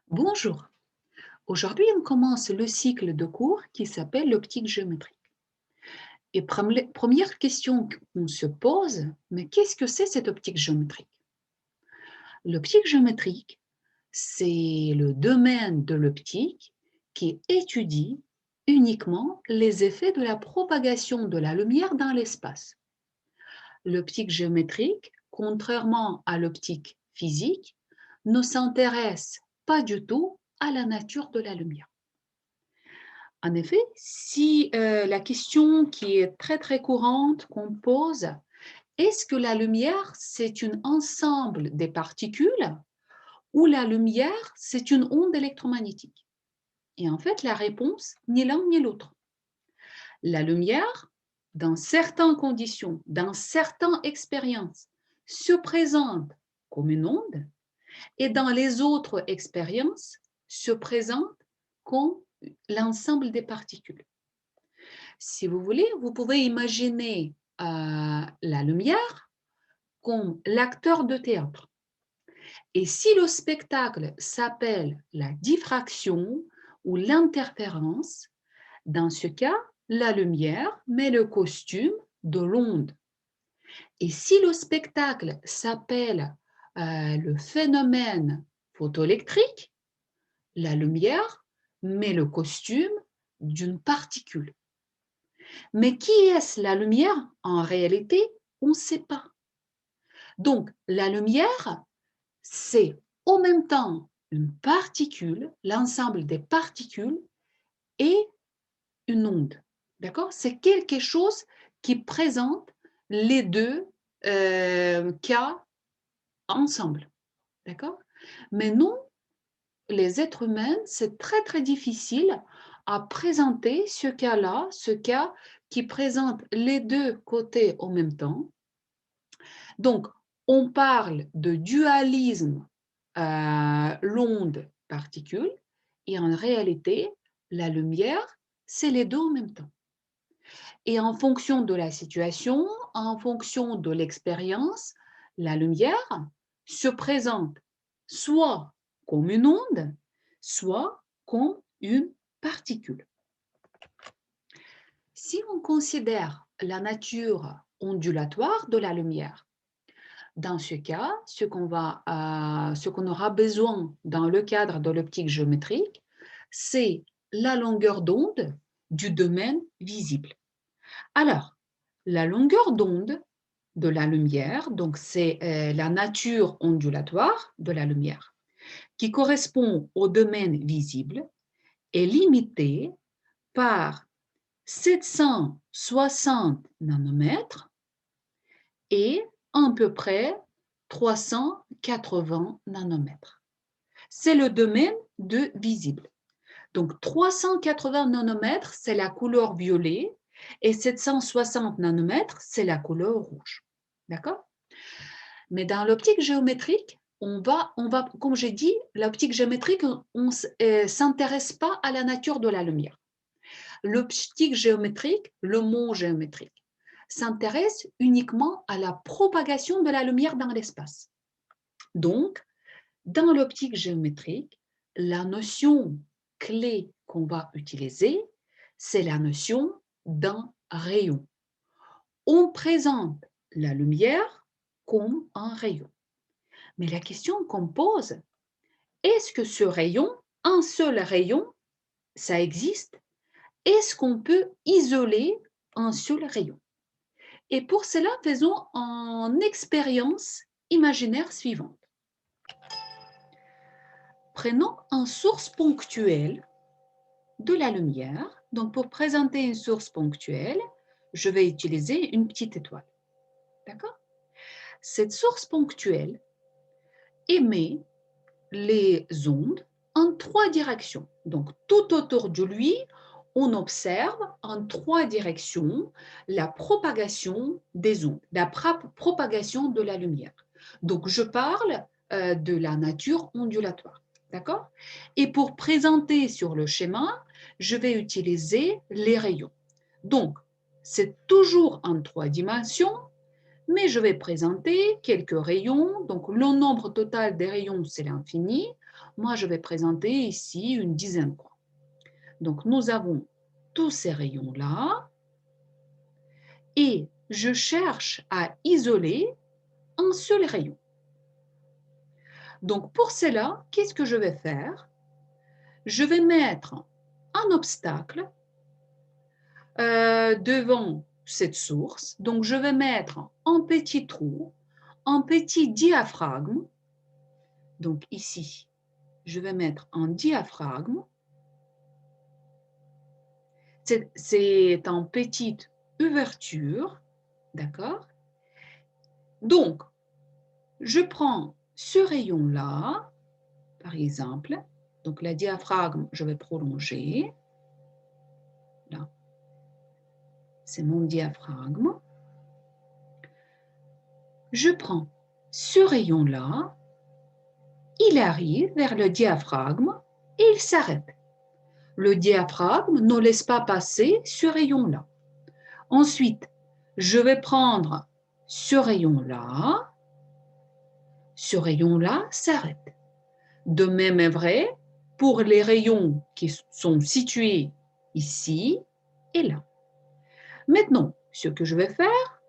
Bonjour, aujourd'hui on commence le cycle de cours qui s'appelle l'optique géométrique. Et première question qu'on se pose, mais qu'est-ce que c'est cette optique géométrique? L'optique géométrique, c'est le domaine de l'optique qui étudie uniquement les effets de la propagation de la lumière dans l'espace. L'optique géométrique, contrairement à l'optique physique, ne s'intéresse pas du tout à la nature de la lumière. En effet, si la question qui est très très courante qu'on pose, est-ce que la lumière c'est un ensemble des particules ou la lumière c'est une onde électromagnétique? Et en fait, la réponse, ni l'un ni l'autre. La lumière, dans certaines conditions, dans certaines expériences, se présente comme une onde et dans les autres expériences, se présente comme l'ensemble des particules. Si vous voulez, vous pouvez imaginer la lumière comme l'acteur de théâtre. Et si le spectacle s'appelle la diffraction ou l'interférence, dans ce cas, la lumière met le costume de l'onde. Et si le spectacle s'appelle le phénomène photoélectrique, la lumière met le costume d'une particule. Mais qui est-ce la lumière? En réalité, on ne sait pas. Donc, la lumière, c'est en même temps une particule, l'ensemble des particules et une onde. D'accord? C'est quelque chose qui présente les deux cas ensemble. D'accord? Mais non, les êtres humains, c'est très très difficile à présenter ce cas-là, ce cas qui présente les deux côtés en même temps. Donc, on parle de dualisme l'onde-particule et en réalité, la lumière, c'est les deux en même temps. Et en fonction de la situation, en fonction de l'expérience, la lumière se présente soit comme une onde, soit comme une particule. Si on considère la nature ondulatoire de la lumière, dans ce cas, ce qu'on aura besoin dans le cadre de l'optique géométrique, c'est la longueur d'onde du domaine visible. Alors, la longueur d'onde de la lumière, donc c'est la nature ondulatoire de la lumière, qui correspond au domaine visible, est limitée par 760 nanomètres et à peu près 380 nanomètres. C'est le domaine de visible. Donc 380 nanomètres, c'est la couleur violet et 760 nanomètres, c'est la couleur rouge. D'accord? Mais dans l'optique géométrique, comme j'ai dit, l'optique géométrique, on ne s'intéresse pas à la nature de la lumière. L'optique géométrique, le mot géométrique, s'intéresse uniquement à la propagation de la lumière dans l'espace. Donc, dans l'optique géométrique, la notion clé qu'on va utiliser, c'est la notion d'un rayon. On présente la lumière comme un rayon. Mais la question qu'on pose, est-ce que ce rayon, un seul rayon, ça existe? Est-ce qu'on peut isoler un seul rayon? Et pour cela, faisons une expérience imaginaire suivante. Prenons une source ponctuelle de la lumière. Donc, pour présenter une source ponctuelle, je vais utiliser une petite étoile. D'accord? Cette source ponctuelle émet les ondes en trois directions. Donc, tout autour de lui, on observe en trois directions la propagation des ondes, la propagation de la lumière. Donc, je parle de la nature ondulatoire. D'accord? Et pour présenter sur le schéma, je vais utiliser les rayons. Donc, c'est toujours en trois dimensions, mais je vais présenter quelques rayons. Donc, le nombre total des rayons, c'est l'infini. Moi, je vais présenter ici une dizaine, quoi. Donc, nous avons tous ces rayons-là et je cherche à isoler un seul rayon. Donc, pour cela, qu'est-ce que je vais faire? Je vais mettre un obstacle devant cette source. Donc, je vais mettre un petit trou, un petit diaphragme. Donc, ici, je vais mettre un diaphragme. C'est une petite ouverture, d'accord? Donc, je prends ce rayon-là, par exemple. Donc, le diaphragme, je vais prolonger. Là, c'est mon diaphragme. Je prends ce rayon-là, il arrive vers le diaphragme et il s'arrête. Le diaphragme ne laisse pas passer ce rayon-là. Ensuite, je vais prendre ce rayon-là s'arrête. De même est vrai pour les rayons qui sont situés ici et là. Maintenant, ce que je vais faire,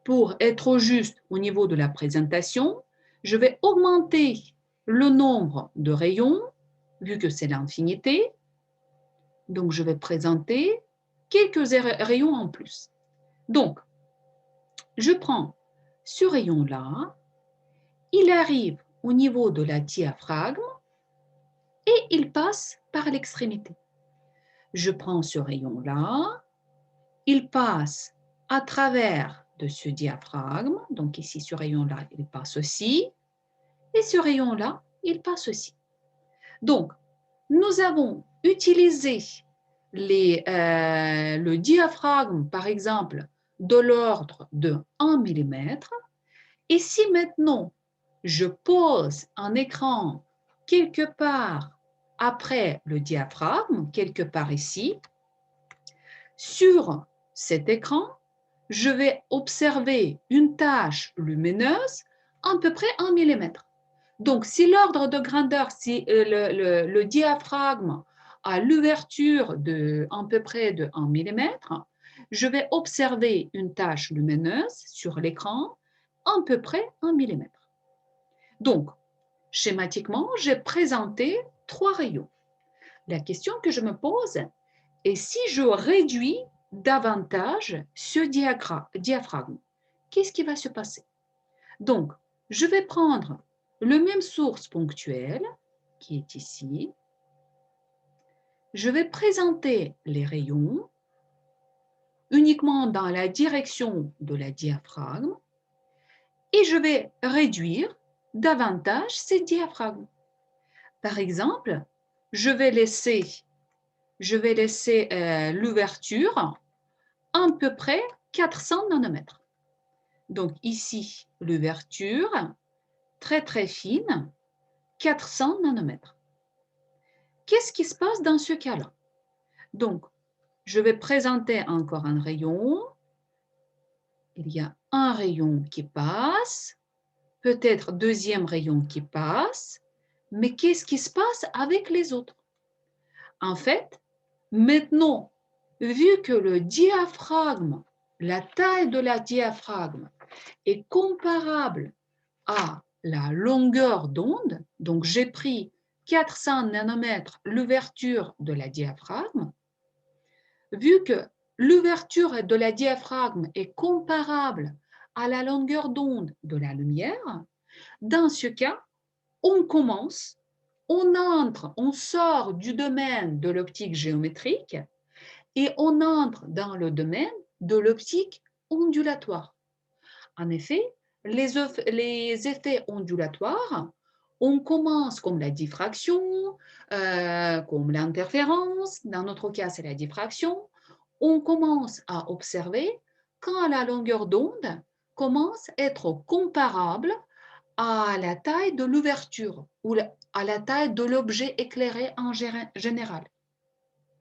pour être juste au niveau de la présentation, je vais augmenter le nombre de rayons, vu que c'est l'infinité. Donc, je vais présenter quelques rayons en plus. Donc, je prends ce rayon-là, il arrive au niveau de la diaphragme et il passe par l'extrémité. Je prends ce rayon-là, il passe à travers de ce diaphragme, donc ici ce rayon-là, il passe aussi, et ce rayon-là, il passe aussi. Donc, nous avons utilisé le diaphragme, par exemple, de l'ordre de 1 mm, et si maintenant je pose un écran quelque part après le diaphragme, quelque part ici, sur cet écran, je vais observer une tache lumineuse à peu près 1 mm. Donc, si l'ordre de grandeur, si le diaphragme a l'ouverture de à peu près de 1 mm, je vais observer une tache lumineuse sur l'écran à peu près 1 mm. Donc, schématiquement, j'ai présenté 3 rayons. La question que je me pose est si je réduis davantage ce diaphragme, qu'est-ce qui va se passer? Donc, je vais prendre le même source ponctuelle qui est ici. Je vais présenter les rayons uniquement dans la direction de la diaphragme et je vais réduire davantage ces diaphragmes. Par exemple, je vais laisser l'ouverture à peu près 400 nanomètres. Donc ici, l'ouverture très très fine, 400 nanomètres. Qu'est-ce qui se passe dans ce cas-là? Donc, je vais présenter encore un rayon. Il y a un rayon qui passe, peut-être deuxième rayon qui passe, mais qu'est-ce qui se passe avec les autres? En fait, maintenant, vu que le diaphragme, la taille de la diaphragme est comparable à la longueur d'onde, donc j'ai pris 400 nanomètres l'ouverture de la diaphragme, vu que l'ouverture de la diaphragme est comparable à la longueur d'onde de la lumière, dans ce cas, on commence, on sort du domaine de l'optique géométrique et on entre dans le domaine de l'optique ondulatoire. En effet, les effets ondulatoires, on commence comme la diffraction, comme l'interférence, dans notre cas c'est la diffraction, on commence à observer quand la longueur d'onde commence à être comparable à la taille de l'ouverture ou à la taille de l'objet éclairé en général.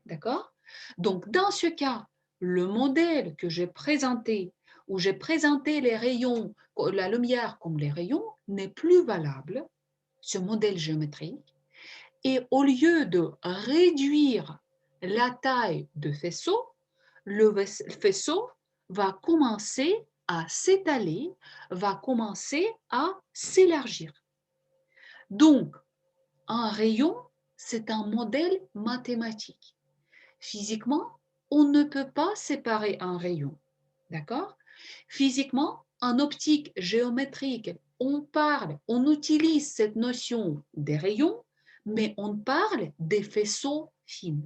D'accord? Donc, dans ce cas, le modèle que j'ai présenté où j'ai présenté les rayons, la lumière comme les rayons, n'est plus valable, ce modèle géométrique. Et au lieu de réduire la taille de faisceau, le faisceau va commencer à s'étaler, va commencer à s'élargir. Donc, un rayon, c'est un modèle mathématique. Physiquement, on ne peut pas séparer un rayon. D'accord? Physiquement, en optique géométrique, on utilise cette notion des rayons, mais on parle des faisceaux fins.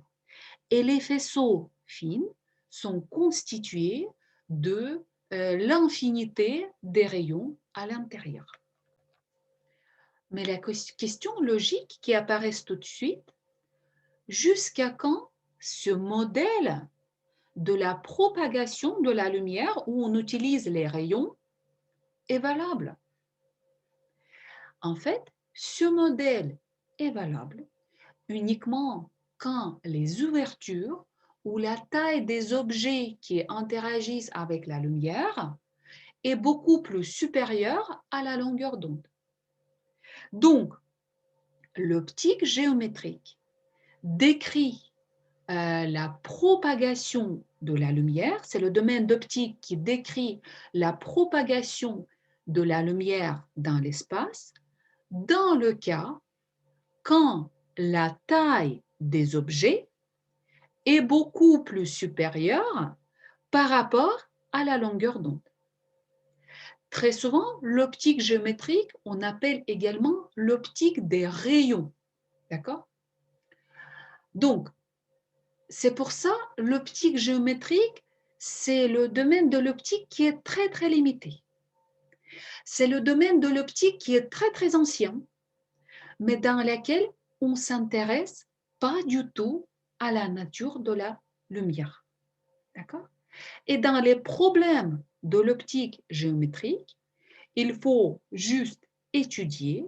Et les faisceaux fins sont constitués de l'infinité des rayons à l'intérieur. Mais la question logique qui apparaît tout de suite, jusqu'à quand ce modèle de la propagation de la lumière où on utilise les rayons est valable? En fait, ce modèle est valable uniquement quand les ouvertures ou la taille des objets qui interagissent avec la lumière est beaucoup plus supérieure à la longueur d'onde. Donc, l'optique géométrique décrit la propagation de la lumière, c'est le domaine d'optique qui décrit la propagation de la lumière dans l'espace, dans le cas quand la taille des objets est beaucoup plus supérieure par rapport à la longueur d'onde. Très souvent, l'optique géométrique, on appelle également l'optique des rayons. D'accord? Donc, c'est pour ça l'optique géométrique, c'est le domaine de l'optique qui est très, très limité. C'est le domaine de l'optique qui est très, très ancien, mais dans lequel on ne s'intéresse pas du tout à la nature de la lumière. D'accord? Et dans les problèmes de l'optique géométrique, il faut juste étudier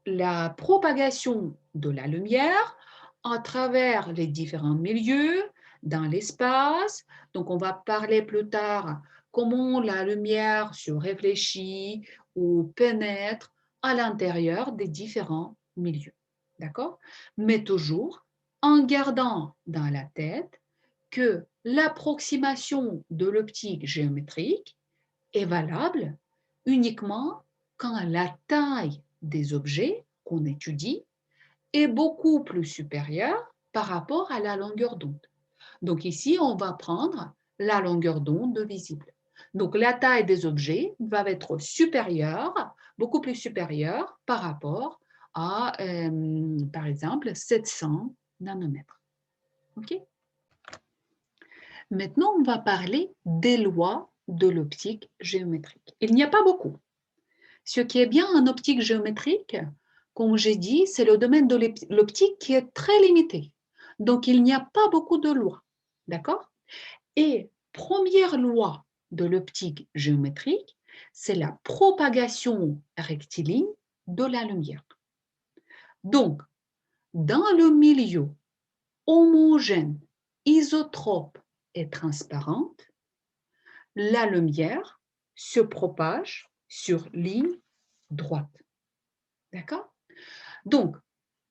la propagation de la lumière à travers les différents milieux, dans l'espace. Donc, on va parler plus tard comment la lumière se réfléchit ou pénètre à l'intérieur des différents milieux. D'accord? Mais toujours en gardant dans la tête que l'approximation de l'optique géométrique est valable uniquement quand la taille des objets qu'on étudie est beaucoup plus supérieure par rapport à la longueur d'onde. Donc ici, on va prendre la longueur d'onde visible. Donc la taille des objets va être supérieure, beaucoup plus supérieure par rapport à, par exemple, 700 nanomètres. OK? Maintenant, on va parler des lois de l'optique géométrique. Il n'y a pas beaucoup. Ce qui est bien en optique géométrique, comme j'ai dit, c'est le domaine de l'optique qui est très limité. Donc, il n'y a pas beaucoup de lois. D'accord? Et première loi de l'optique géométrique, c'est la propagation rectiligne de la lumière. Donc, dans le milieu homogène, isotrope et transparente, la lumière se propage sur ligne droite. D'accord? Donc,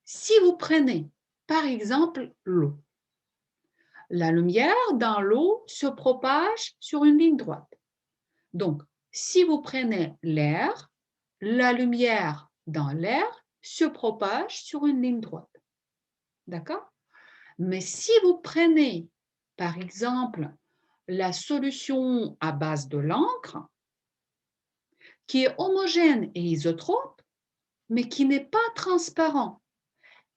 si vous prenez par exemple l'eau, la lumière dans l'eau se propage sur une ligne droite. Donc, si vous prenez l'air, la lumière dans l'air se propage sur une ligne droite. D'accord? Mais si vous prenez par exemple la solution à base de l'encre, qui est homogène et isotrope, mais qui n'est pas transparent,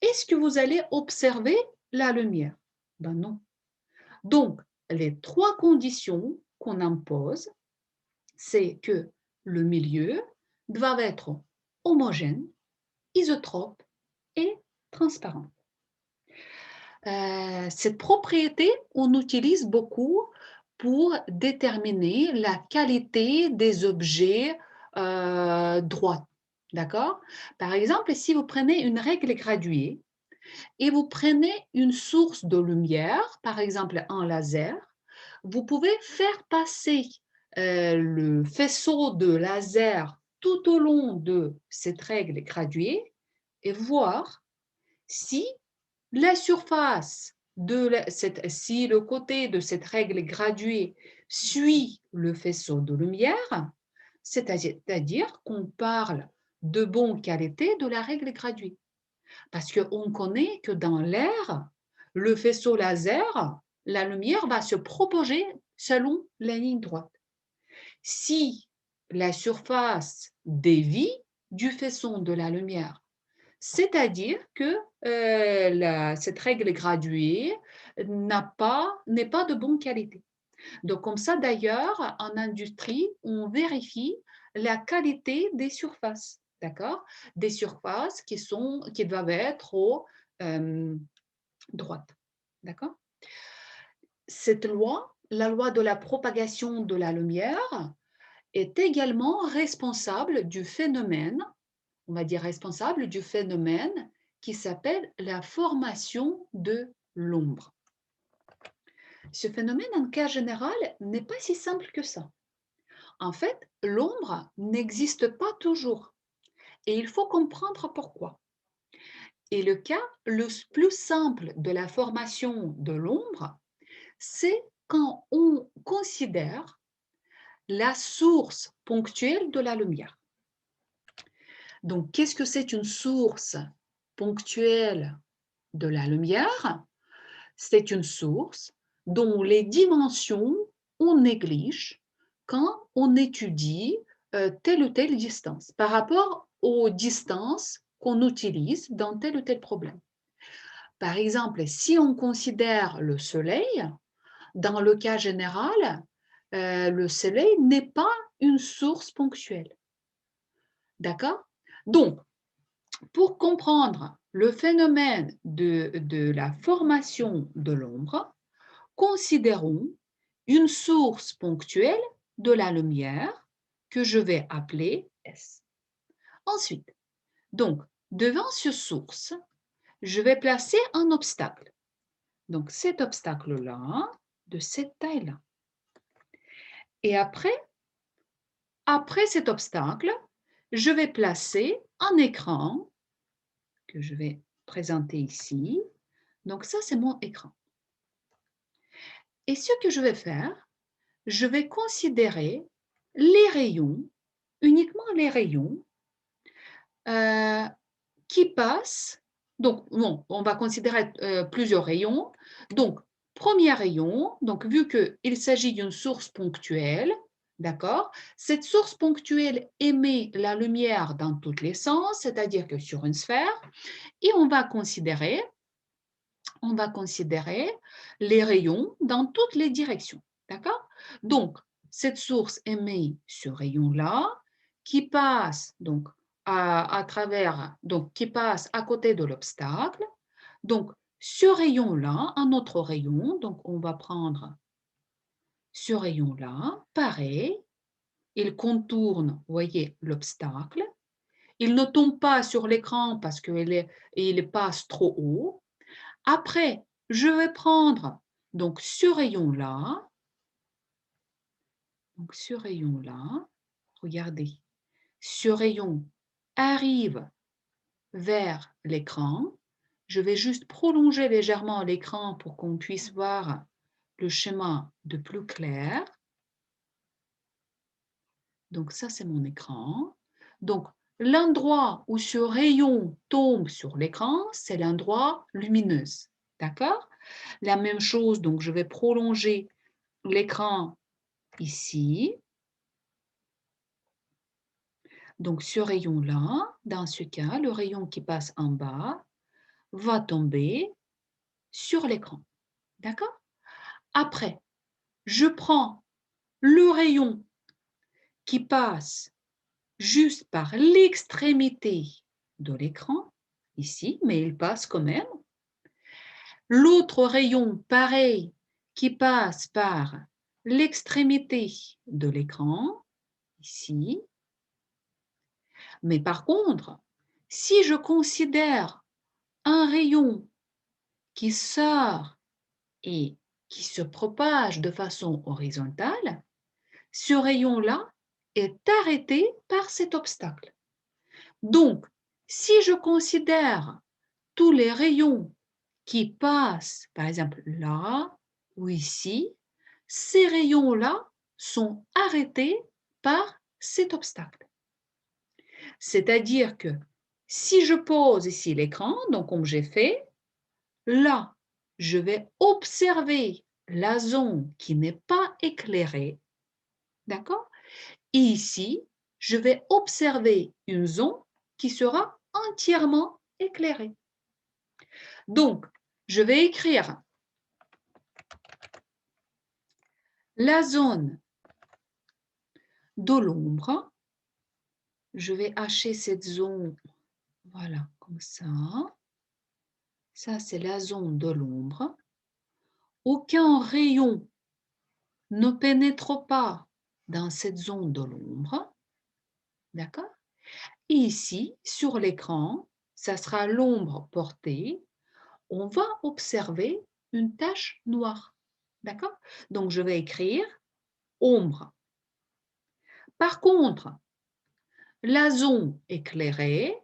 est-ce que vous allez observer la lumière? Ben non. Donc, les trois conditions qu'on impose, c'est que le milieu doit être homogène, isotrope et transparent. Cette propriété, on utilise beaucoup pour déterminer la qualité des objets droits. D'accord? Par exemple, si vous prenez une règle graduée et vous prenez une source de lumière, par exemple un laser, vous pouvez faire passer le faisceau de laser tout au long de cette règle graduée et voir si la surface si le côté de cette règle graduée suit le faisceau de lumière, c'est-à-dire qu'on parle de bonne qualité de la règle graduée. Parce qu'on connaît que dans l'air, le faisceau laser, la lumière va se propager selon la ligne droite. Si la surface dévie du faisceau de la lumière, c'est-à-dire que cette règle graduée n'est pas de bonne qualité. Donc, comme ça, d'ailleurs, en industrie, on vérifie la qualité des surfaces, d'accord? Des surfaces qui doivent être droites, d'accord? Cette loi, la loi de la propagation de la lumière, est également responsable du phénomène, on va dire responsable du phénomène qui s'appelle la formation de l'ombre. Ce phénomène, en cas général, n'est pas si simple que ça. En fait, l'ombre n'existe pas toujours et il faut comprendre pourquoi. Et le cas le plus simple de la formation de l'ombre, c'est quand on considère la source ponctuelle de la lumière. Donc, qu'est-ce que c'est une source ponctuelle de la lumière? C'est une source dont les dimensions on néglige quand on étudie telle ou telle distance par rapport aux distances qu'on utilise dans tel ou tel problème. Par exemple, si on considère le Soleil, dans le cas général, le Soleil n'est pas une source ponctuelle. D'accord? Donc, pour comprendre le phénomène de la formation de l'ombre, considérons une source ponctuelle de la lumière que je vais appeler S. Ensuite, donc, devant cette source, je vais placer un obstacle. Donc, cet obstacle-là, de cette taille-là. Et après cet obstacle, je vais placer un écran que je vais présenter ici. Donc, ça, c'est mon écran. Et ce que je vais faire, je vais considérer les rayons, uniquement les rayons qui passent. Donc, bon, on va considérer plusieurs rayons. Donc, premier rayon, donc vu qu'il s'agit d'une source ponctuelle, d'accord? Cette source ponctuelle émet la lumière dans tous les sens, c'est-à-dire que sur une sphère, et on va considérer les rayons dans toutes les directions, d'accord? Donc, cette source émet ce rayon-là qui passe donc à travers, donc qui passe à côté de l'obstacle. Donc, ce rayon-là, un autre rayon, donc on va prendre ce rayon-là, pareil, il contourne, vous voyez, l'obstacle. Il ne tombe pas sur l'écran parce qu'il passe trop haut. Après, je vais prendre donc ce rayon-là, regardez, ce rayon arrive vers l'écran. Je vais juste prolonger légèrement l'écran pour qu'on puisse voir le schéma de plus clair. Donc ça, c'est mon écran. Donc, l'endroit où ce rayon tombe sur l'écran, c'est l'endroit lumineux. D'accord? La même chose, donc je vais prolonger l'écran ici. Donc ce rayon-là, dans ce cas, le rayon qui passe en bas va tomber sur l'écran. D'accord? Après, je prends le rayon qui passe juste par l'extrémité de l'écran, ici, mais il passe quand même. L'autre rayon, pareil, qui passe par l'extrémité de l'écran, ici. Mais par contre, si je considère un rayon qui sort et qui se propage de façon horizontale, ce rayon-là est arrêté par cet obstacle. Donc, si je considère tous les rayons qui passent, par exemple là ou ici, ces rayons-là sont arrêtés par cet obstacle. C'est-à-dire que si je pose ici l'écran, donc comme j'ai fait, là, je vais observer la zone qui n'est pas éclairée, d'accord? Et ici, je vais observer une zone qui sera entièrement éclairée. Donc, je vais écrire la zone de l'ombre. Je vais hacher cette zone, voilà, comme ça. Ça, c'est la zone de l'ombre. Aucun rayon ne pénètre pas dans cette zone de l'ombre. D'accord? Et ici, sur l'écran, ça sera l'ombre portée. On va observer une tache noire. D'accord? Donc, je vais écrire ombre. Par contre, la zone éclairée,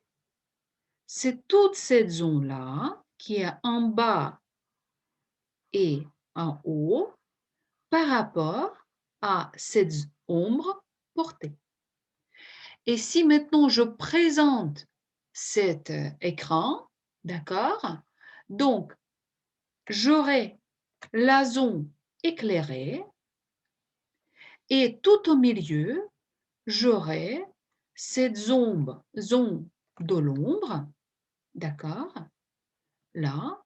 c'est toute cette zone-là qui est en bas et en haut par rapport à cette ombre portée. Et si maintenant je présente cet écran, d'accord? Donc, j'aurai la zone éclairée et tout au milieu, j'aurai cette zone de l'ombre, d'accord? Là.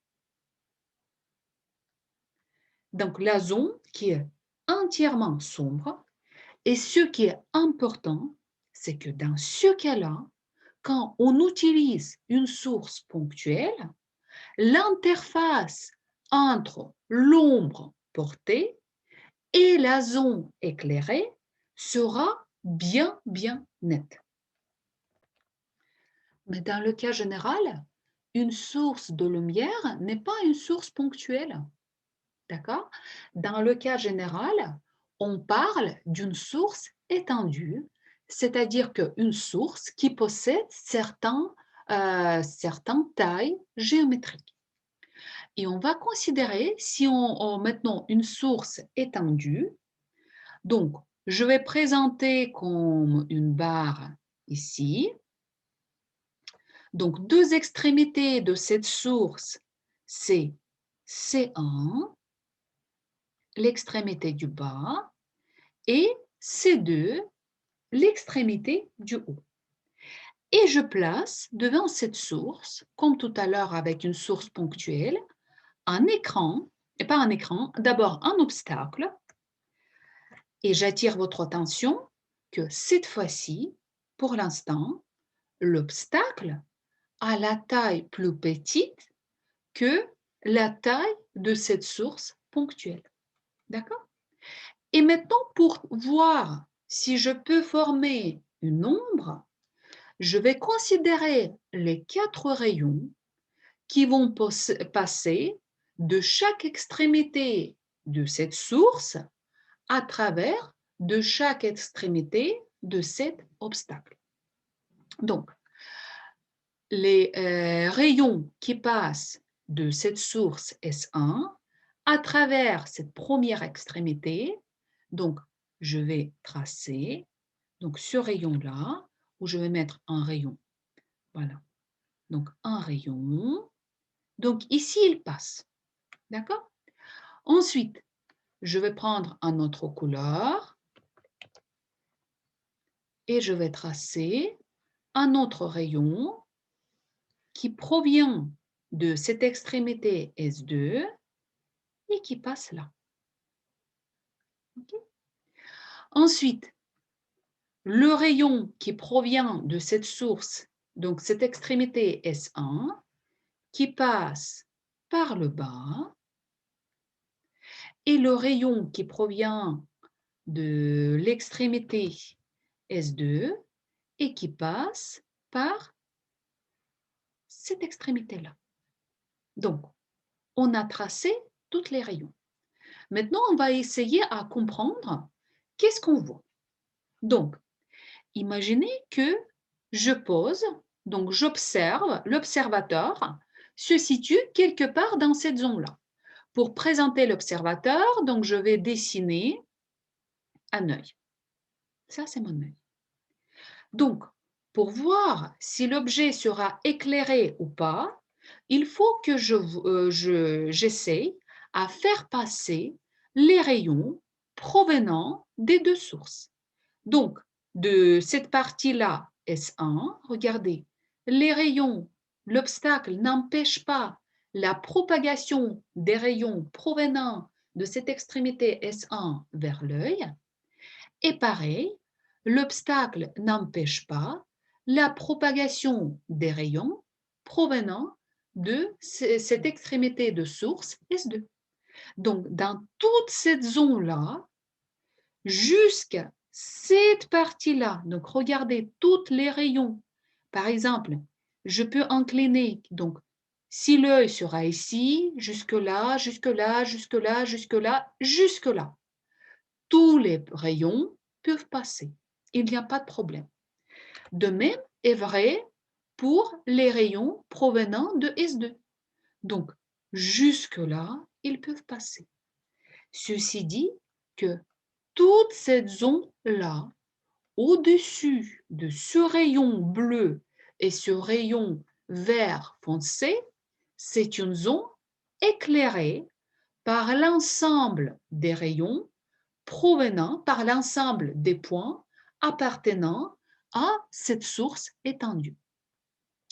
Donc, la zone qui est entièrement sombre. Et ce qui est important, c'est que dans ce cas-là, quand on utilise une source ponctuelle, l'interface entre l'ombre portée et la zone éclairée sera bien nette. Mais dans le cas général, une source de lumière n'est pas une source ponctuelle. D'accord? Dans le cas général, on parle d'une source étendue, c'est-à-dire qu'une source qui possède certaines tailles géométriques. Et on va considérer, si on maintenant une source étendue, donc je vais présenter comme une barre ici. Donc deux extrémités de cette source, c'est C1, l'extrémité du bas, et C2, l'extrémité du haut. Et je place devant cette source, comme tout à l'heure avec une source ponctuelle, un écran, et pas un écran, d'abord un obstacle, et j'attire votre attention que cette fois-ci, pour l'instant, l'obstacle a la taille plus petite que la taille de cette source ponctuelle. D'accord? Et maintenant, pour voir si je peux former une ombre, je vais considérer les 4 rayons qui vont passer de chaque extrémité de cette source à travers de chaque extrémité de cet obstacle. Donc, les rayons qui passent de cette source S1 à travers cette première extrémité, donc je vais tracer donc ce rayon-là, où je vais mettre un rayon. Voilà. Donc un rayon. Donc ici, il passe. D'accord? Ensuite, je vais prendre un autre couleur et je vais tracer un autre rayon qui provient de cette extrémité S2 et qui passe là. Okay? Ensuite, le rayon qui provient de cette source, donc cette extrémité S1, qui passe par le bas, et le rayon qui provient de l'extrémité S2 et qui passe par cette extrémité-là. Donc, on a tracé tous les rayons. Maintenant, on va essayer à comprendre qu'est-ce qu'on voit? Donc, imaginez que je pose, donc j'observe, l'observateur se situe quelque part dans cette zone-là. Pour présenter l'observateur, donc je vais dessiner un œil. Ça, c'est mon œil. Donc, pour voir si l'objet sera éclairé ou pas, il faut que j'essaye à faire passer les rayons provenant des deux sources. Donc, de cette partie-là, S1, regardez, les rayons, l'obstacle n'empêche pas la propagation des rayons provenant de cette extrémité S1 vers l'œil. Et pareil, l'obstacle n'empêche pas la propagation des rayons provenant de cette extrémité de source S2. Donc, dans toute cette zone-là, jusqu'à cette partie-là, donc regardez tous les rayons. Par exemple, je peux incliner, donc si l'œil sera ici, jusque-là, jusque-là, jusque-là, jusque-là, jusque-là, tous les rayons peuvent passer. Il n'y a pas de problème. De même est vrai pour les rayons provenant de S2. Donc, jusque-là, ils peuvent passer. Ceci dit que toute cette zone-là, au-dessus de ce rayon bleu et ce rayon vert foncé, c'est une zone éclairée par l'ensemble des rayons provenant, par l'ensemble des points appartenant à cette source étendue.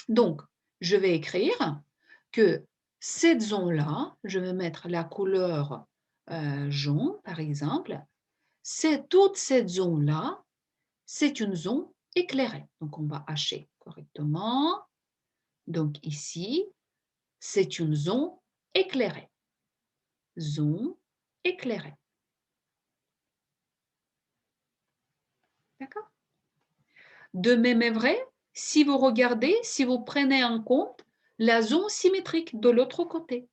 Donc, je vais écrire que cette zone-là, je vais mettre la couleur jaune par exemple, c'est toute cette zone-là, c'est une zone éclairée. Donc, on va hacher correctement. Donc, ici, c'est une zone éclairée. Zone éclairée. D'accord? De même est vrai si vous regardez, si vous prenez en compte la zone symétrique de l'autre côté.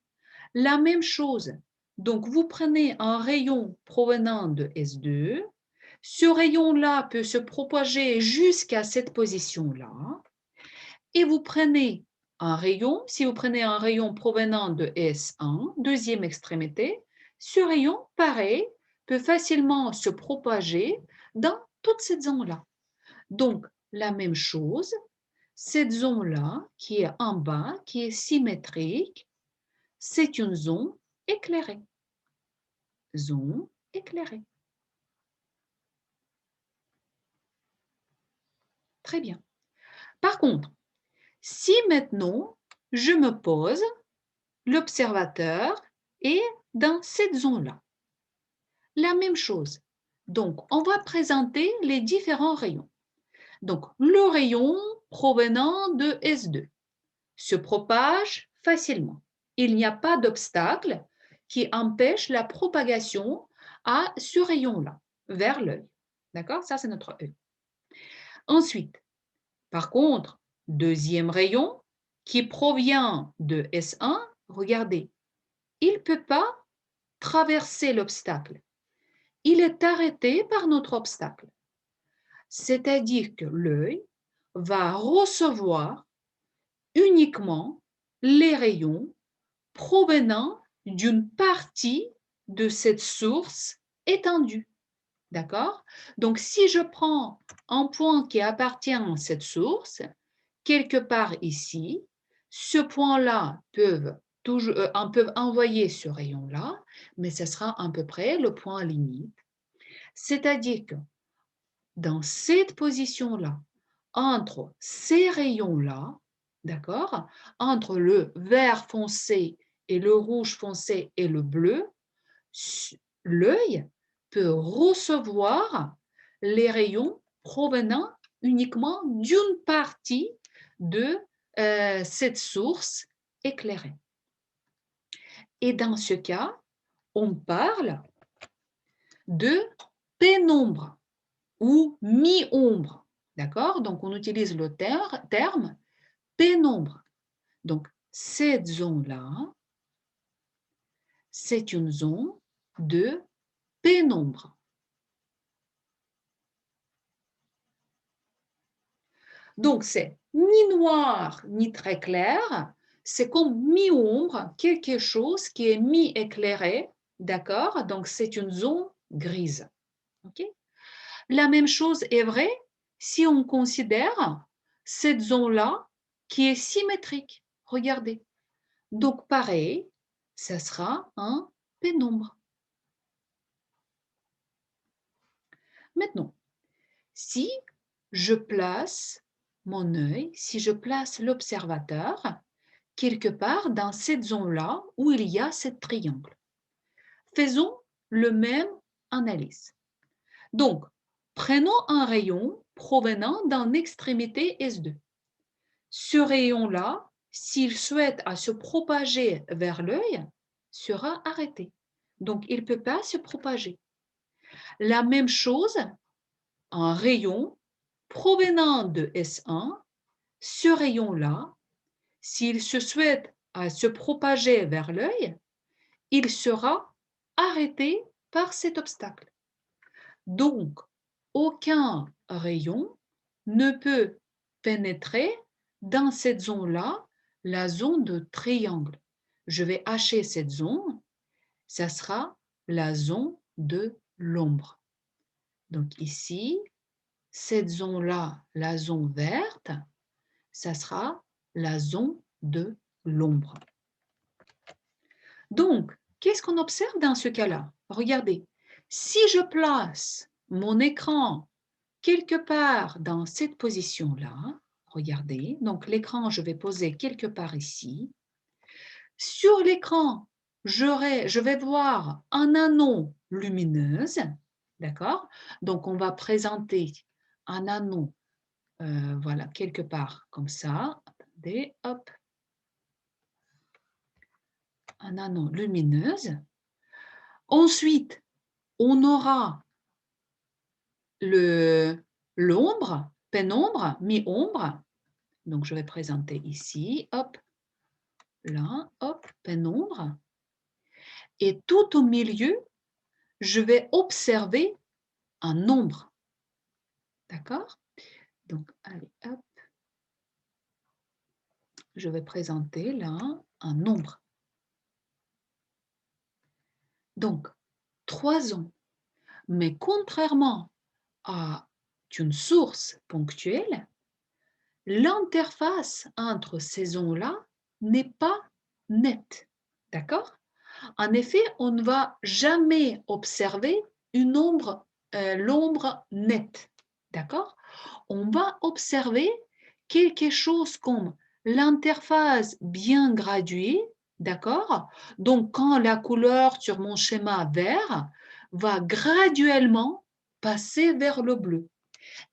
La même chose. Donc, vous prenez un rayon provenant de S2. Ce rayon-là peut se propager jusqu'à cette position-là. Et vous prenez un rayon, si vous prenez un rayon provenant de S1, deuxième extrémité, ce rayon, pareil, peut facilement se propager dans toute cette zone-là. Donc, la même chose, cette zone-là, qui est en bas, qui est symétrique, c'est une zone éclairée. Zone éclairée. Très bien. Par contre, si maintenant, je me pose, l'observateur est dans cette zone-là, la même chose. Donc, on va présenter les différents rayons. Donc, le rayon provenant de S2 se propage facilement. Il n'y a pas d'obstacle qui empêche la propagation à ce rayon-là, vers l'œil. D'accord? Ça, c'est notre œil. Ensuite, par contre, deuxième rayon qui provient de S1, regardez, il ne peut pas traverser l'obstacle. Il est arrêté par notre obstacle. C'est-à-dire que l'œil va recevoir uniquement les rayons provenant d'une partie de cette source étendue. D'accord? Donc, si je prends un point qui appartient à cette source, quelque part ici, ce point-là peuvent envoyer ce rayon-là, mais ce sera à peu près le point limite. C'est-à-dire que dans cette position-là, entre ces rayons-là, d'accord, entre le vert foncé et le rouge foncé et le bleu, l'œil peut recevoir les rayons provenant uniquement d'une partie de cette source éclairée. Et dans ce cas, on parle de pénombre ou mi-ombre. D'accord? Donc, on utilise le terme pénombre. Donc, cette zone-là, c'est une zone de pénombre. Donc, c'est ni noir, ni très clair. C'est comme mi-ombre, quelque chose qui est mi-éclairé. D'accord? Donc, c'est une zone grise. OK? La même chose est vraie si on considère cette zone-là qui est symétrique. Regardez. Donc, pareil, ça sera un pénombre. Maintenant, si je place mon œil, si je place l'observateur quelque part dans cette zone-là où il y a ce triangle, faisons le même analyse. Donc, prenons un rayon provenant d'une extrémité S2. Ce rayon-là, s'il souhaite à se propager vers l'œil, sera arrêté. Donc, il ne peut pas se propager. La même chose, un rayon provenant de S1, ce rayon-là, s'il se souhaite à se propager vers l'œil, il sera arrêté par cet obstacle. Donc, aucun rayon ne peut pénétrer dans cette zone-là, la zone de triangle. Je vais hacher cette zone, ça sera la zone de l'ombre. Donc ici, cette zone-là, la zone verte, ça sera la zone de l'ombre. Donc, qu'est-ce qu'on observe dans ce cas-là? Regardez, si je place mon écran quelque part dans cette position-là, regardez, donc l'écran, je vais poser quelque part ici. Sur l'écran, je vais voir un anneau lumineux, d'accord? Donc, on va présenter un anneau, voilà, quelque part comme ça. Attendez, hop. Un anneau lumineux. Ensuite, on aura l'ombre, pénombre, mi-ombre. Donc, je vais présenter ici, hop, là, hop, pénombre. Et tout au milieu, je vais observer un nombre. D'accord? Donc, allez, hop. Je vais présenter là un nombre. Donc, 3 ondes. Mais contrairement à une source ponctuelle, l'interface entre ces ondes-là n'est pas nette. D'accord? En effet, on ne va jamais observer l'ombre nette. D'accord? On va observer quelque chose comme l'interface bien graduée. D'accord? Donc, quand la couleur sur mon schéma vert va graduellement passer vers le bleu.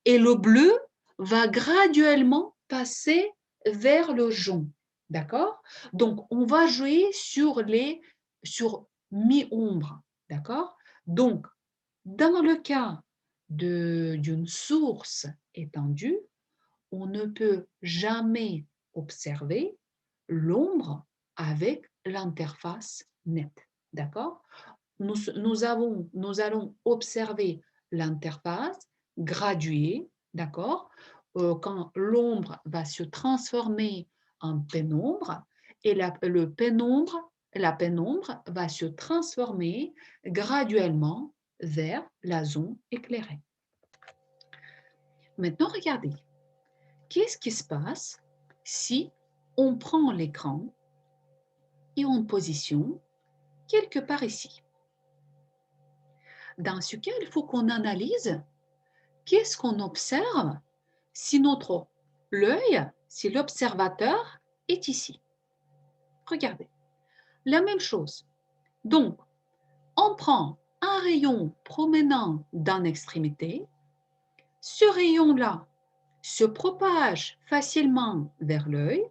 Et le bleu va graduellement passer vers le jaune. D'accord? Donc, on va jouer sur mi-ombre. D'accord? Donc, dans le cas d'une source étendue, on ne peut jamais observer l'ombre avec l'interface nette. D'accord? Nous allons observer l'interface graduée, d'accord? Quand l'ombre va se transformer en pénombre et la pénombre va se transformer graduellement vers la zone éclairée. Maintenant, regardez, qu'est-ce qui se passe si on prend l'écran et on positionne quelque part ici? Dans ce cas, il faut qu'on analyse qu'est-ce qu'on observe si l'œil, si l'observateur est ici. Regardez, la même chose. Donc, on prend un rayon promenant d'une extrémité. Ce rayon-là se propage facilement vers l'œil.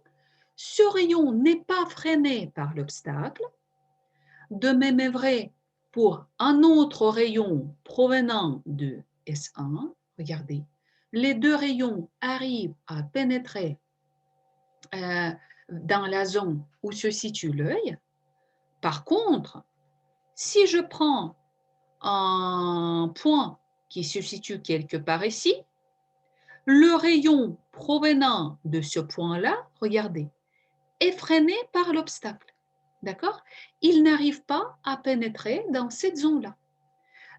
Ce rayon n'est pas freiné par l'obstacle. De même est vrai pour un autre rayon provenant de S1. Regardez, les deux rayons arrivent à pénétrer dans la zone où se situe l'œil. Par contre, si je prends un point qui se situe quelque part ici, le rayon provenant de ce point-là, regardez, est freiné par l'obstacle. D'accord? Il n'arrive pas à pénétrer dans cette zone-là.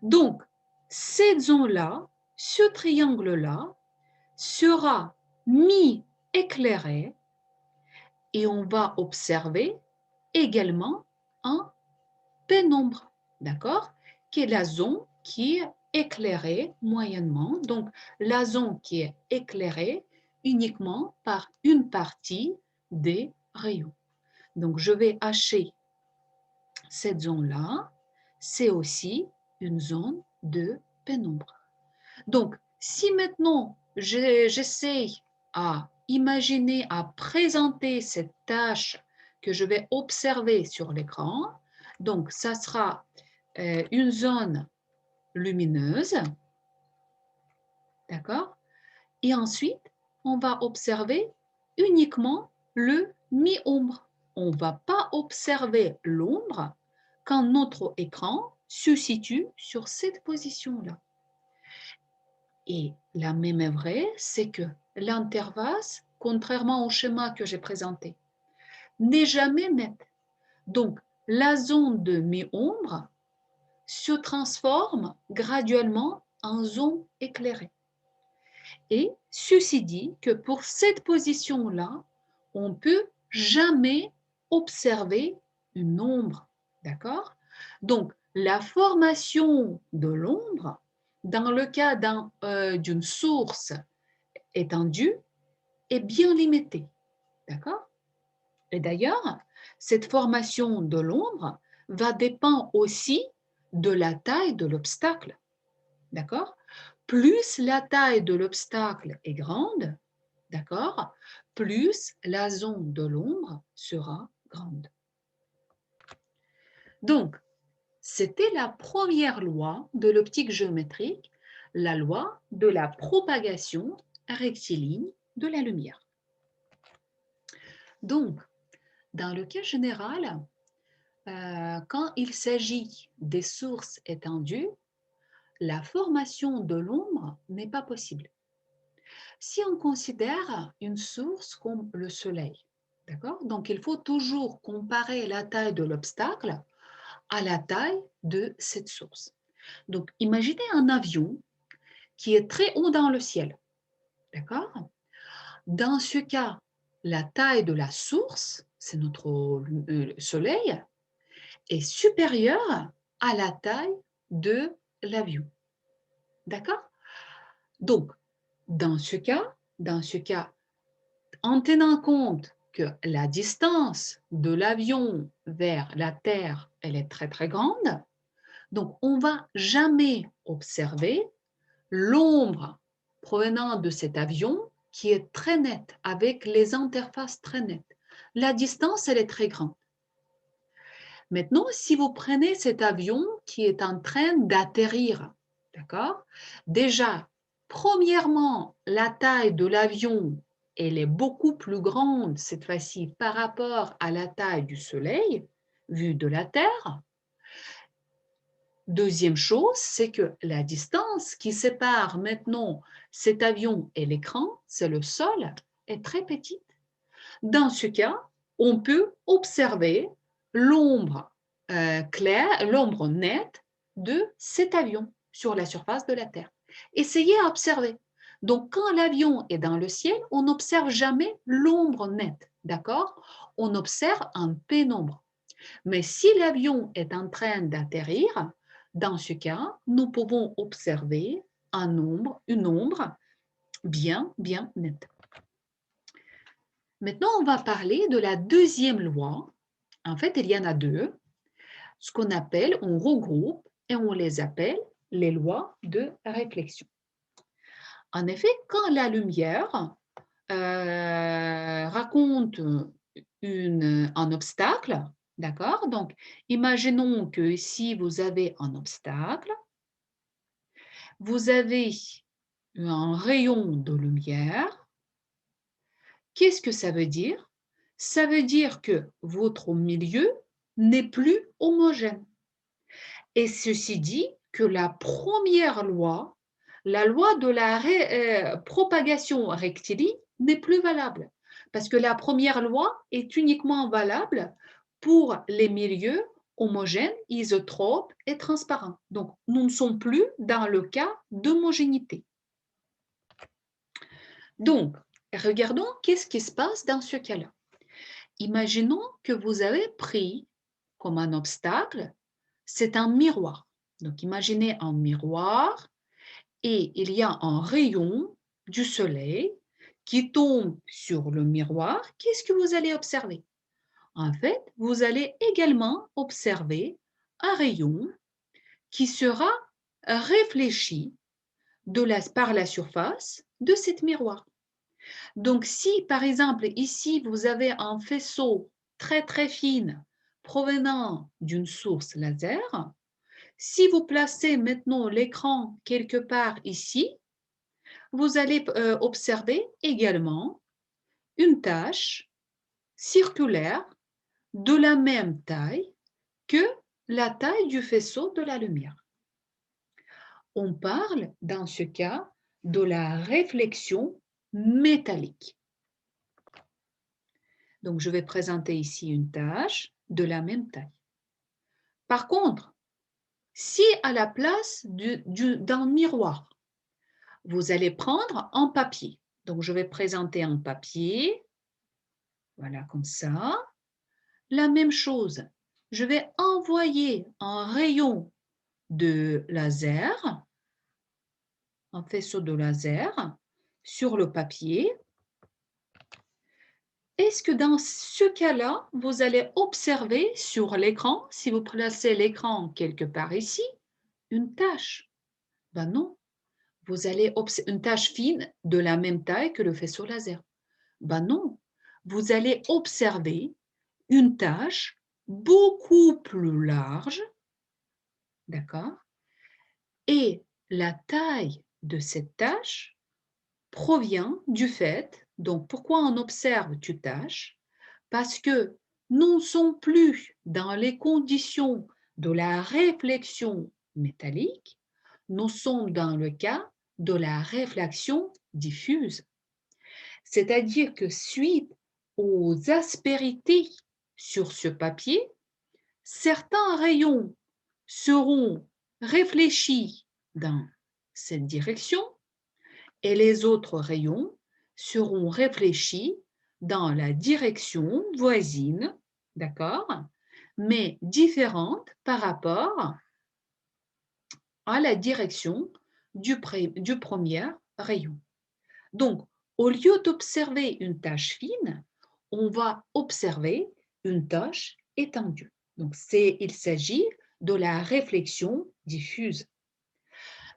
Donc, cette zone-là, ce triangle-là, sera mi-éclairé et on va observer également un pénombre, d'accord? Qui est la zone qui est éclairée moyennement. Donc, la zone qui est éclairée uniquement par une partie des rayons. Donc, je vais hacher cette zone-là. C'est aussi une zone de pénombre. Donc, si maintenant j'essaie à imaginer, à présenter cette tâche que je vais observer sur l'écran, donc ça sera une zone lumineuse, d'accord? Et ensuite, on va observer uniquement le mi-ombre. On ne va pas observer l'ombre quand notre écran se situe sur cette position-là. Et la même est vraie, c'est que l'interface, contrairement au schéma que j'ai présenté, n'est jamais nette. Donc, la zone de mi-ombre se transforme graduellement en zone éclairée. Et ceci dit que pour cette position-là, on ne peut jamais observer une ombre. D'accord? Donc, la formation de l'ombre, dans le cas d'une source étendue, est bien limitée. D'accord? Et d'ailleurs, cette formation de l'ombre va dépendre aussi de la taille de l'obstacle. D'accord? Plus la taille de l'obstacle est grande, d'accord? Plus la zone de l'ombre sera grande. Donc, c'était la première loi de l'optique géométrique, la loi de la propagation rectiligne de la lumière. Donc, dans le cas général, quand il s'agit des sources étendues, la formation de l'ombre n'est pas possible. Si on considère une source comme le soleil, d'accord? Donc, il faut toujours comparer la taille de l'obstacle à la taille de cette source. Donc, imaginez un avion qui est très haut dans le ciel, d'accord? Dans ce cas, la taille de la source, c'est notre soleil, est supérieure à la taille de l'avion. D'accord? Donc, dans ce cas, en tenant compte que la distance de l'avion vers la Terre, elle est très très grande, donc on ne va jamais observer l'ombre provenant de cet avion qui est très nette, avec les interfaces très nettes. La distance, elle est très grande. Maintenant, si vous prenez cet avion qui est en train d'atterrir, d'accord? Déjà, premièrement, la taille de l'avion, elle est beaucoup plus grande cette fois-ci par rapport à la taille du Soleil, vue de la Terre. Deuxième chose, c'est que la distance qui sépare maintenant cet avion et l'écran, c'est le sol, est très petite. Dans ce cas, on peut observer l'ombre claire, l'ombre nette de cet avion sur la surface de la Terre. Essayez à observer. Donc, quand l'avion est dans le ciel, on n'observe jamais l'ombre nette, d'accord? On observe un pénombre. Mais si l'avion est en train d'atterrir, dans ce cas, nous pouvons observer une ombre bien nette. Maintenant, on va parler de la deuxième loi. En fait, il y en a deux, ce qu'on appelle, on regroupe et on les appelle les lois de réflexion. En effet, quand la lumière raconte un obstacle, d'accord? Donc, imaginons que ici, vous avez un obstacle, vous avez un rayon de lumière. Qu'est-ce que ça veut dire? Ça veut dire que votre milieu n'est plus homogène. Et ceci dit que la première loi la loi de la propagation rectiligne n'est plus valable parce que la première loi est uniquement valable pour les milieux homogènes, isotropes et transparents. Donc, nous ne sommes plus dans le cas d'homogénéité. Donc, regardons qu'est-ce qui se passe dans ce cas-là. Imaginons que vous avez pris comme un obstacle, c'est un miroir. Donc, imaginez un miroir et il y a un rayon du soleil qui tombe sur le miroir. Qu'est-ce que vous allez observer? En fait, vous allez également observer un rayon qui sera réfléchi par la surface de cette miroir. Donc, si par exemple ici vous avez un faisceau très très fin provenant d'une source laser, si vous placez maintenant l'écran quelque part ici, vous allez observer également une tache circulaire de la même taille que la taille du faisceau de la lumière. On parle dans ce cas de la réflexion métallique. Donc, je vais présenter ici une tache de la même taille. Par contre, si à la place d'un miroir, vous allez prendre un papier. Donc, je vais présenter un papier. Voilà, comme ça. La même chose, je vais envoyer un rayon de laser, un faisceau de laser, sur le papier. Est-ce que dans ce cas-là, vous allez observer sur l'écran, si vous placez l'écran quelque part ici, une tache? Ben non, vous allez observer une tache fine de la même taille que le faisceau laser. Ben non, vous allez observer une tache beaucoup plus large, d'accord? Et la taille de cette tache provient du fait, donc pourquoi on observe une tache? Parce que nous ne sommes plus dans les conditions de la réflexion métallique, nous sommes dans le cas de la réflexion diffuse. C'est-à-dire que suite aux aspérités sur ce papier, certains rayons seront réfléchis dans cette direction et les autres rayons seront réfléchis dans la direction voisine, d'accord, mais différente par rapport à la direction du premier rayon. Donc, au lieu d'observer une tache fine, on va observer une tache étendue. Donc, il s'agit de la réflexion diffuse.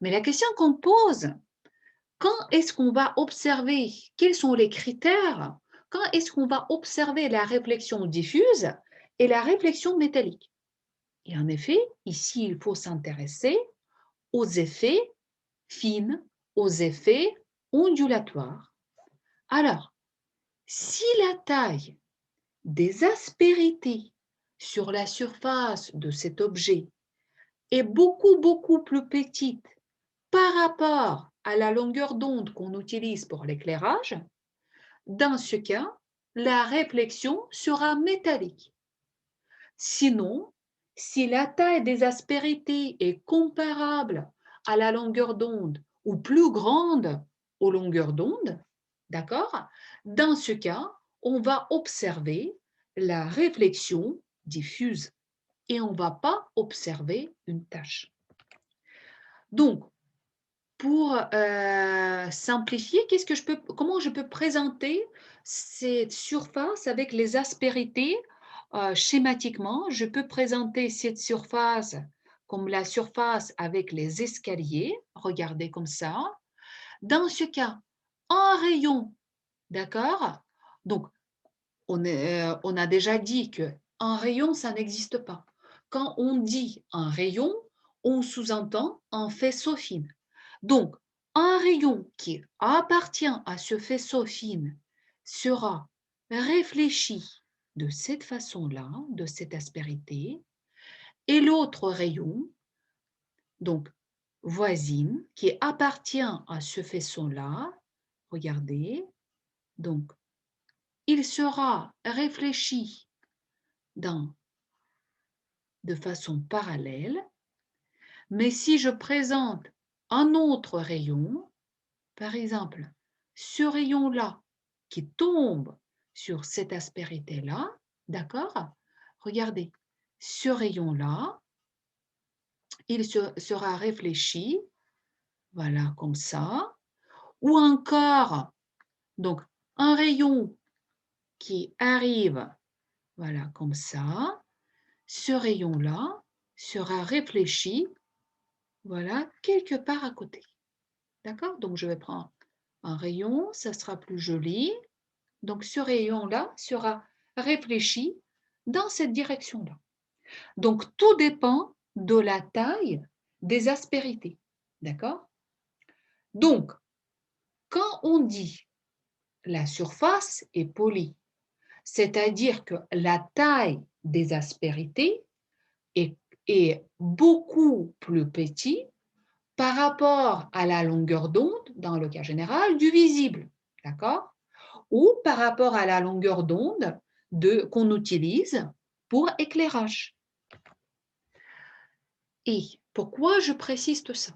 Mais la question qu'on pose, quand est-ce qu'on va observer, quels sont les critères, quand est-ce qu'on va observer la réflexion diffuse et la réflexion métallique? Et en effet, ici, il faut s'intéresser aux effets fines, aux effets ondulatoires. Alors, si la taille des aspérités sur la surface de cet objet est beaucoup, beaucoup plus petite par rapport à la longueur d'onde qu'on utilise pour l'éclairage, dans ce cas, la réflexion sera métallique. Sinon, si la taille des aspérités est comparable à la longueur d'onde ou plus grande aux longueurs d'onde, d'accord? Dans ce cas, on va observer la réflexion diffuse et on ne va pas observer une tache. Donc, pour simplifier, comment je peux présenter cette surface avec les aspérités schématiquement? Je peux présenter cette surface comme la surface avec les escaliers. Regardez comme ça. Dans ce cas, un rayon, d'accord? Donc, on a déjà dit qu'un rayon, ça n'existe pas. Quand on dit un rayon, on sous-entend un faisceau fin. Donc, un rayon qui appartient à ce faisceau fin sera réfléchi de cette façon-là, de cette aspérité, et l'autre rayon, donc voisine qui appartient à ce faisceau-là. Regardez, donc il sera réfléchi de façon parallèle, mais si je présente un autre rayon, par exemple, ce rayon-là qui tombe sur cette aspérité-là, d'accord? Regardez, ce rayon-là, il sera réfléchi, voilà, comme ça, ou encore, donc, un rayon qui arrive, voilà, comme ça, ce rayon-là sera réfléchi, voilà, quelque part à côté. D'accord? Donc, je vais prendre un rayon, ça sera plus joli. Donc, ce rayon-là sera réfléchi dans cette direction-là. Donc, tout dépend de la taille des aspérités. D'accord? Donc, quand on dit la surface est polie, c'est-à-dire que la taille des aspérités est beaucoup plus petite par rapport à la longueur d'onde, dans le cas général, du visible, d'accord? Ou par rapport à la longueur d'onde qu'on utilise pour éclairage. Et pourquoi je précise tout ça?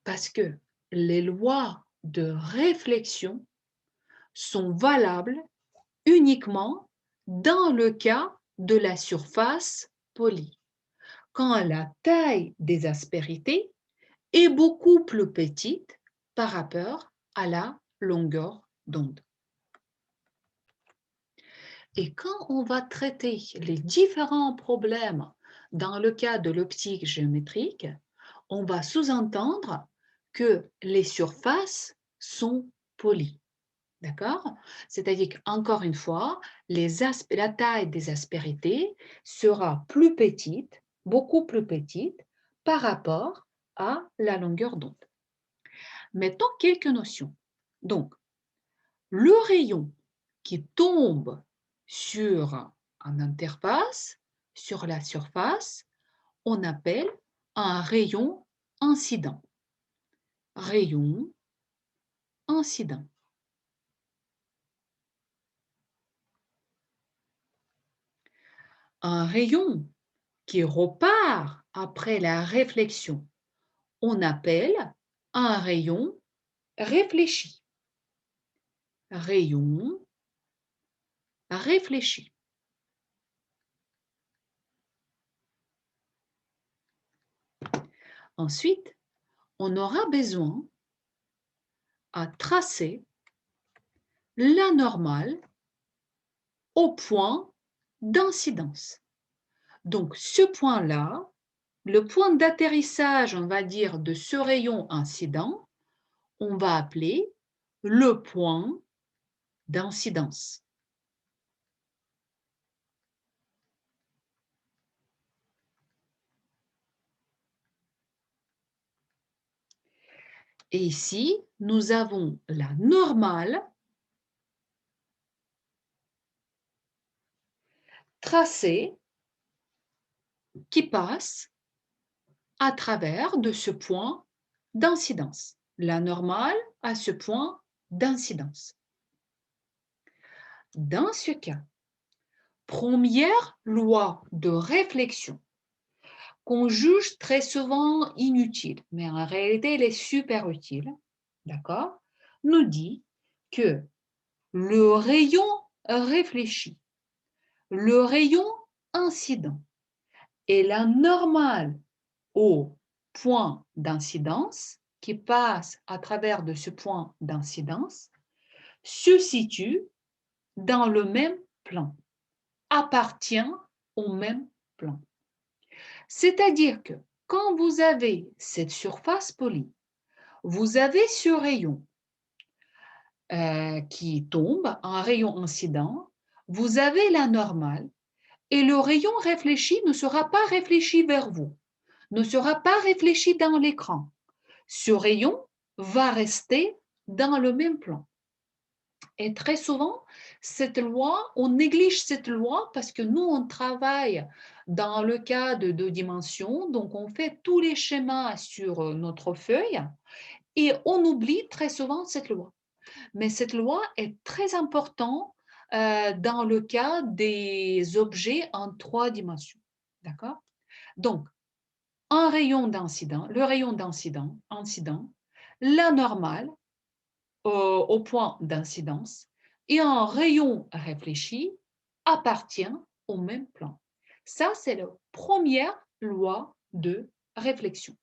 Parce que les lois de réflexion sont valables uniquement dans le cas de la surface polie, quand la taille des aspérités est beaucoup plus petite par rapport à la longueur d'onde. Et quand on va traiter les différents problèmes dans le cas de l'optique géométrique, on va sous-entendre que les surfaces sont polies. D'accord? C'est-à-dire qu'encore une fois, la taille des aspérités sera plus petite, beaucoup plus petite, par rapport à la longueur d'onde. Mettons quelques notions. Donc, le rayon qui tombe sur une interface, sur la surface, on appelle un rayon incident. Rayon incident. Un rayon qui repart après la réflexion, on appelle un rayon réfléchi. Rayon réfléchi. Ensuite, on aura besoin à tracer la normale au point d'incidence. Donc, ce point-là, le point d'atterrissage, on va dire, de ce rayon incident, on va appeler le point d'incidence. Et ici, nous avons la normale tracée qui passe à travers de ce point d'incidence. La normale à ce point d'incidence. Dans ce cas, première loi de réflexion qu'on juge très souvent inutile, mais en réalité elle est super utile, d'accord, nous dit que le rayon réfléchi, le rayon incident et la normale au point d'incidence qui passe à travers de ce point d'incidence se situent dans le même plan, appartient au même plan. C'est-à-dire que quand vous avez cette surface polie, vous avez ce rayon qui tombe, un rayon incident, vous avez la normale et le rayon réfléchi ne sera pas réfléchi vers vous, ne sera pas réfléchi dans l'écran. Ce rayon va rester dans le même plan. Et très souvent, Cette loi, on néglige cette loi parce que nous, on travaille dans le cas de 2 dimensions, donc on fait tous les schémas sur notre feuille et on oublie très souvent cette loi. Mais cette loi est très importante dans le cas des objets en 3 dimensions. D'accord? Donc, un rayon d'incident, le rayon incident, la normale au point d'incidence et un rayon réfléchi appartient au même plan. Ça, c'est la première loi de réflexion.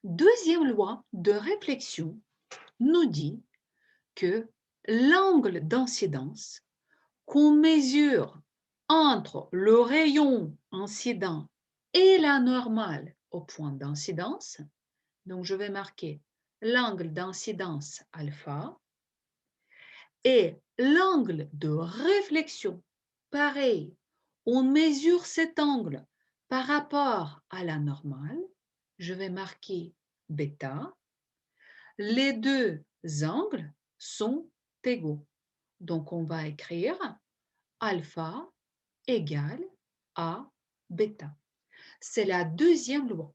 Deuxième loi de réflexion nous dit que l'angle d'incidence qu'on mesure entre le rayon incident et la normale au point d'incidence, donc je vais marquer l'angle d'incidence alpha et l'angle de réflexion, pareil, on mesure cet angle par rapport à la normale, je vais marquer bêta, les deux angles sont égaux. Donc on va écrire alpha égale à bêta. C'est la deuxième loi.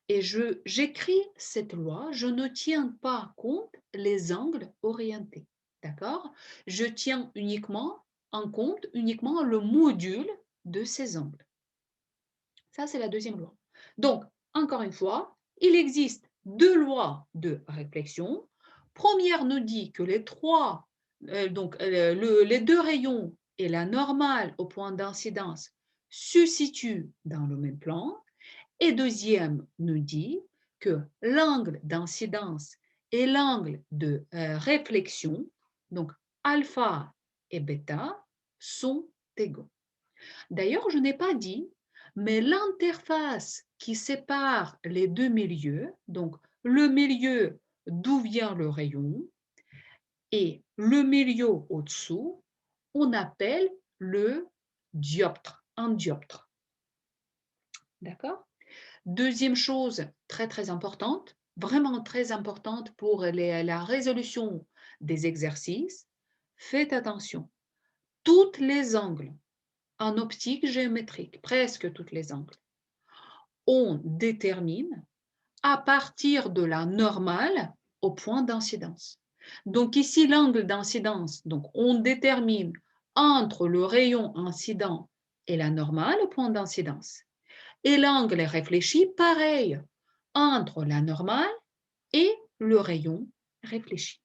Et j'écris cette loi, je ne tiens pas compte les angles orientés. D'accord? Je tiens uniquement en compte uniquement le module de ces angles. Ça, c'est la deuxième loi. Donc, encore une fois, il existe 2 lois de réflexion. Première nous dit que les 2 rayons et la normale au point d'incidence se situent dans le même plan. Et deuxième nous dit que l'angle d'incidence et l'angle de réflexion, donc alpha et bêta, sont égaux. D'ailleurs, je n'ai pas dit, mais l'interface qui sépare les 2 milieux, donc le milieu d'où vient le rayon et le milieu au-dessous, on appelle le dioptre, un dioptre. D'accord? Deuxième chose très très importante, vraiment très importante pour la résolution des exercices, faites attention. Tous les angles en optique géométrique, presque tous les angles, on détermine à partir de la normale au point d'incidence. Donc ici, l'angle d'incidence, donc on détermine entre le rayon incident et la normale au point d'incidence. Et l'angle est réfléchi pareil entre la normale et le rayon réfléchi.